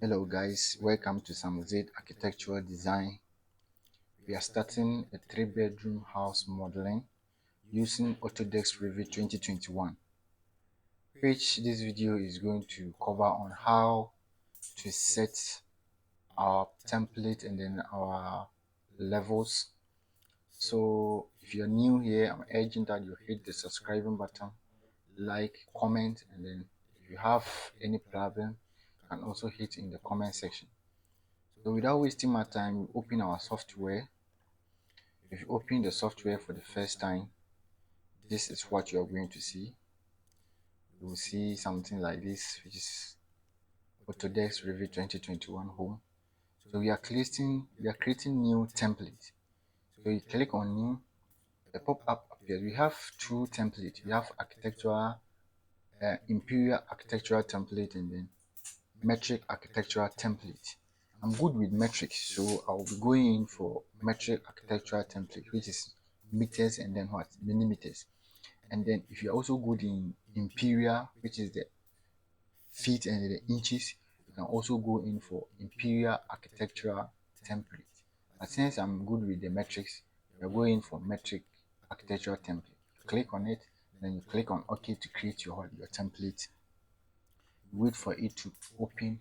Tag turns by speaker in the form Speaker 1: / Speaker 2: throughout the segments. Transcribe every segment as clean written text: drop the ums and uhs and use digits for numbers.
Speaker 1: Hello guys, welcome to Samuel Architectural Design. We are starting a 3-bedroom house modeling using Autodesk Revit 2021, which this video is going to cover on how to set our template and then our levels. So if you're new here, I'm urging that you hit the subscribing button, like, comment, and then if you have any problem, you can also hit in the comment section. So without wasting my time, we open our software. If you open the software for the first time, this is what you are going to see. You will see something like this, which is Autodesk Revit 2021 Home. So we are creating new template. So you click on new, the pop-up appears. We have two templates. We have architectural, imperial architectural template, and then metric architectural template. I'm good with metrics, so I'll be going in for metric architectural template, which is meters and then what? Millimeters. And then if you're also good in imperial, which is the feet and the inches, you can also go in for imperial architectural template. But since I'm good with the metrics, you're going for metric architectural template. You click on it, then you click on OK to create your template. Wait for it to open.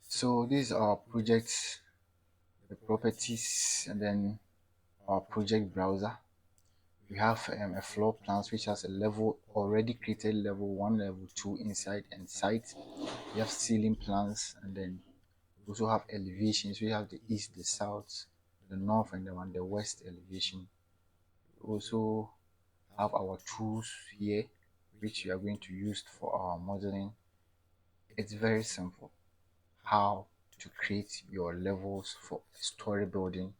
Speaker 1: So these are our projects, the properties, and then our project browser. We have a floor plans which has a level already created, level 1, level 2 inside and side. We have ceiling plans, and then we also have elevations. We have the east, the south, the north, and the west elevation. We also have our tools here, which we are going to use for our modeling. It's very simple how to create your levels for a story building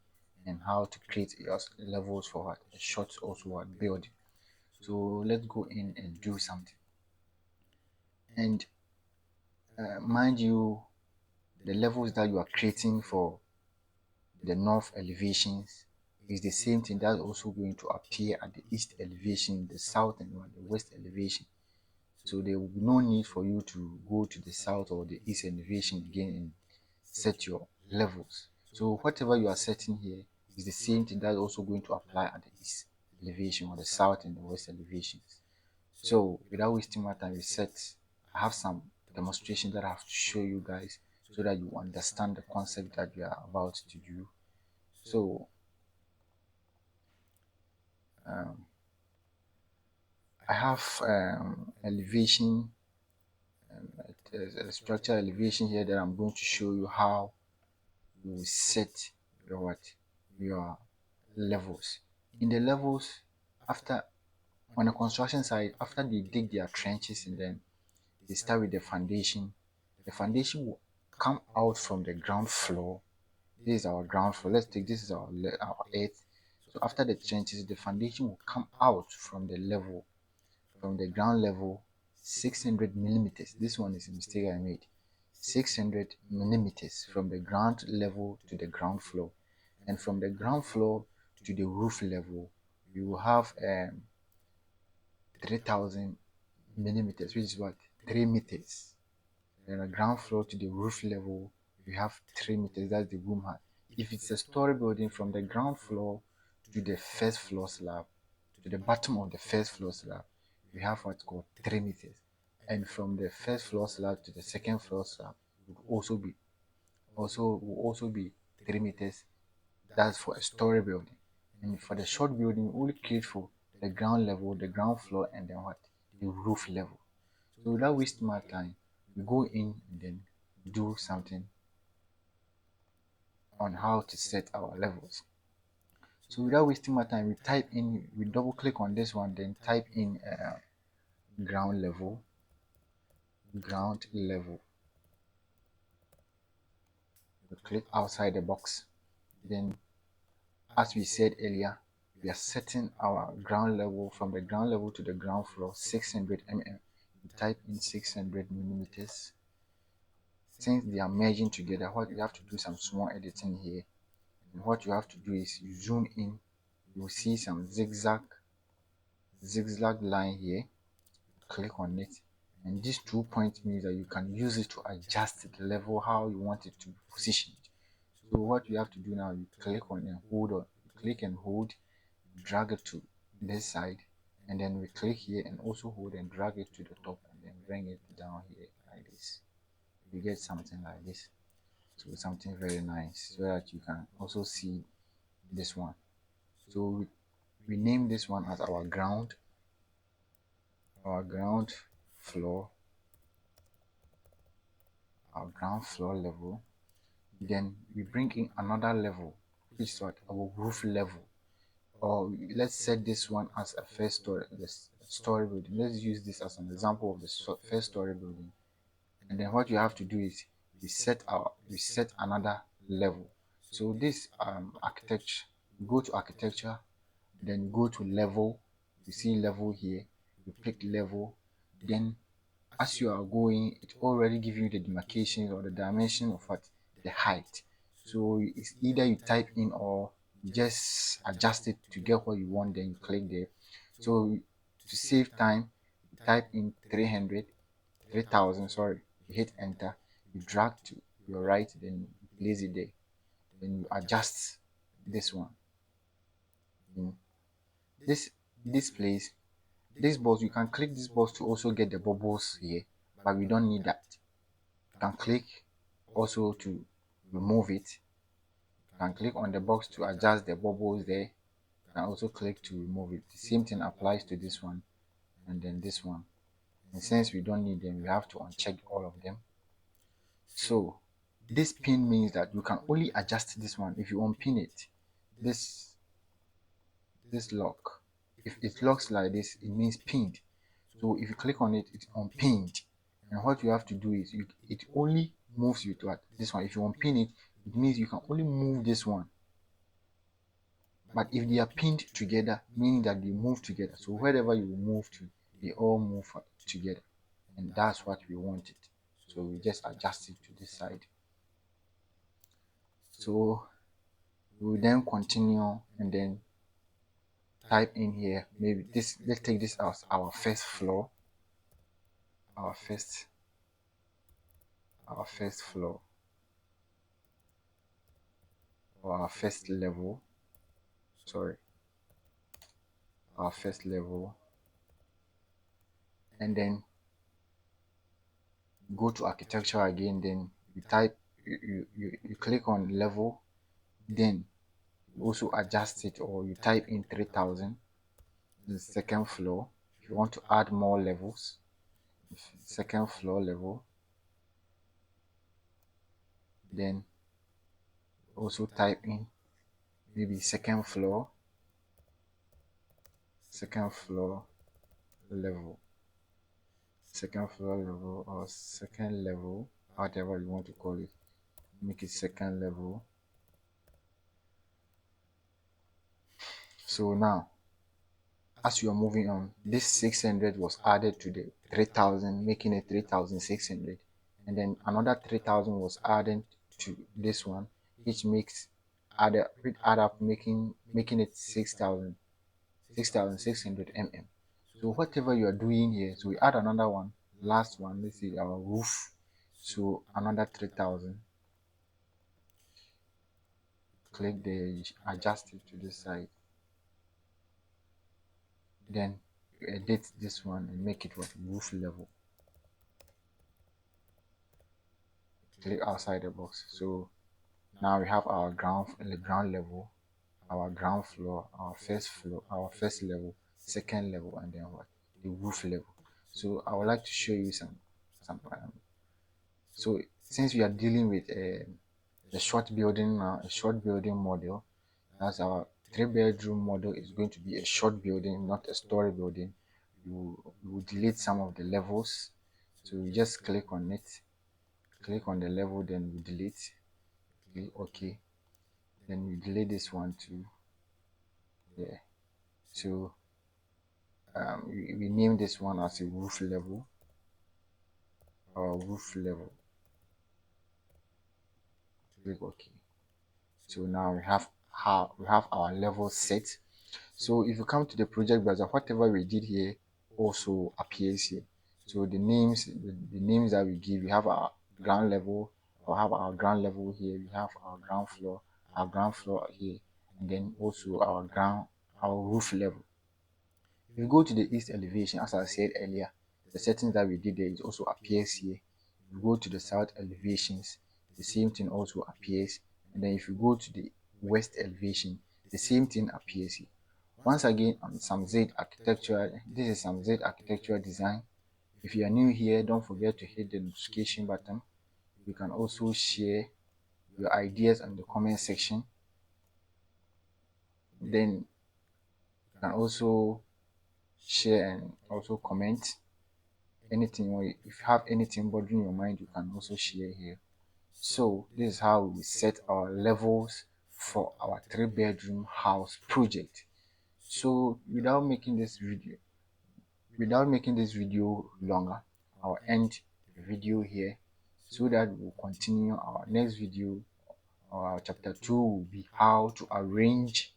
Speaker 1: and how to create your levels for what a short also what building. So let's go in and do something. And mind you, the levels that you are creating for the north elevations is the same thing that's also going to appear at the east elevation, the south, and the west elevation. So there will be no need for you to go to the south or the east elevation again and set your levels. So whatever you are setting here is the same thing that's also going to apply at the east elevation or the south and the west elevations. So without wasting my time, I have some demonstration that I have to show you guys so that you understand the concept that we are about to do. So I have elevation, a structure elevation here that I'm going to show you how you set your levels. In the levels, after on the construction side, after they dig their trenches and then they start with the foundation will come out from the ground floor. This is our ground floor. Let's take this is our earth. So after the trenches, the foundation will come out from the level, from the ground level, 600 millimeters. This one is a mistake I made. 600 millimeters from the ground level to the ground floor, and from the ground floor to the roof level, we will have 3000 millimeters, which is what 3 meters. Then the ground floor to the roof level, we have 3 meters. That's the room height. If it's a story building, from the ground floor to the first floor slab, to the bottom of the first floor slab, we have what's called 3 meters. And from the first floor slab to the second floor slab would also be 3 meters. That's for a story building. And for the short building, we will create for the ground level, the ground floor, and then what? The roof level. So without wasting my time, we go in and then do something on how to set our levels. So without wasting my time, we double click on this one, then type in ground level. We click outside the box. Then, as we said earlier, we are setting our ground level from the ground level to the ground floor 600 mm. We type in 600 millimeters. Since they are merging together, what you have to do some small editing here. And what you have to do is you zoom in, you will see some zigzag line here. Click on it And this 2 point means that you can use it to adjust the level how you want it to be positioned. So what you have to do now, you click on and hold on, you click and hold, drag it to this side, and then we click here and also hold and drag it to the top and then bring it down here like this. You get something like this. So something very nice so that you can also see this one. So we name this one as our ground floor, our ground floor level. Then we bring in another level, which is what our roof level. Or let's set this one as a first story, this story building. Let's use this as an example of the first story building. And then what you have to do is we set another level. So this architecture, go to architecture, then go to level. You see level here, you pick level. Then as you are going, it already give you the demarcations or the dimension of what the height. So it's either you type in or you just adjust it to get what you want, then you click there. So to save time, you type in 300, 3000, sorry, you hit enter, you drag to your right, then you place it there, then you adjust this one. In this this place, this box, you can click this box to also get the bubbles here, but we don't need that. You can click also to remove it. You can click on the box to adjust the bubbles there. You can also click to remove it. The same thing applies to this one and then this one. And since we don't need them, we have to uncheck all of them. So this pin means that you can only adjust this one if you unpin it. This this lock. If it locks like this, it means pinned. So if you click on it, it's unpinned. And what you have to do is it only moves you to this one. If you unpin it, it means you can only move this one. But if they are pinned together, meaning that they move together. So wherever you move to, they all move together. And that's what we wanted. So we just adjust it to this side. So we will then continue and then type in here, maybe this, let's take this as our first floor, our first floor, or our first level, sorry, our first level, and then go to architecture again, then you type, you click on level, then you also adjust it, or you type in 3000, the second floor. If you want to add more levels, second floor level, then also type in maybe second floor level, second floor level, or second level, whatever you want to call it, make it second level. So now as you are moving on, this 600 was added to the 3000, making it 3600, and then another 3000 was added to this one, which makes add up, making it 6600 mm. So whatever you are doing here, so we add another one, last one, let's say our roof, so another 3000, click the adjust it to this side, then you edit this one and make it what, roof level, click outside the box. So now we have our ground level, our ground floor, our first level, second level, and then what, the roof level. So I would like to show you some so since we are dealing with a short building now, a short building model, as our 3 bedroom model is going to be a short building, not a story building. You will delete some of the levels. So you just click on it, click on the level, then you delete, click OK, then you delete this one too. Yeah. So we name this one as a roof level, or roof level, click OK. So now we have our level set. So if you come to the project browser, whatever we did here also appears here. So the names that we give, we have our ground level, or have our ground level here, we have our ground floor here, and then also our roof level. If you go to the east elevation, as I said earlier, the settings that we did there is also appears here. If you go to the south elevations, the same thing also appears. And then if you go to the west elevation, the same thing appears here. Once again, on Sam Z Architectural, this is Sam Z Architectural Design. If you are new here, don't forget to hit the notification button. You can also share your ideas in the comment section. Then you can also share and also comment anything, or if you have anything bothering your mind, you can also share here. So this is how we set our levels for our 3-bedroom house project. So without making this video longer, I'll end the video here, so that we'll continue our next video. Our chapter 2 will be how to arrange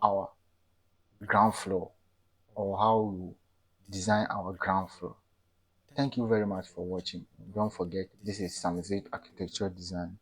Speaker 1: our ground floor, or how we design our ground floor. Thank you very much for watching. Don't forget, this is Samzit Architecture Design.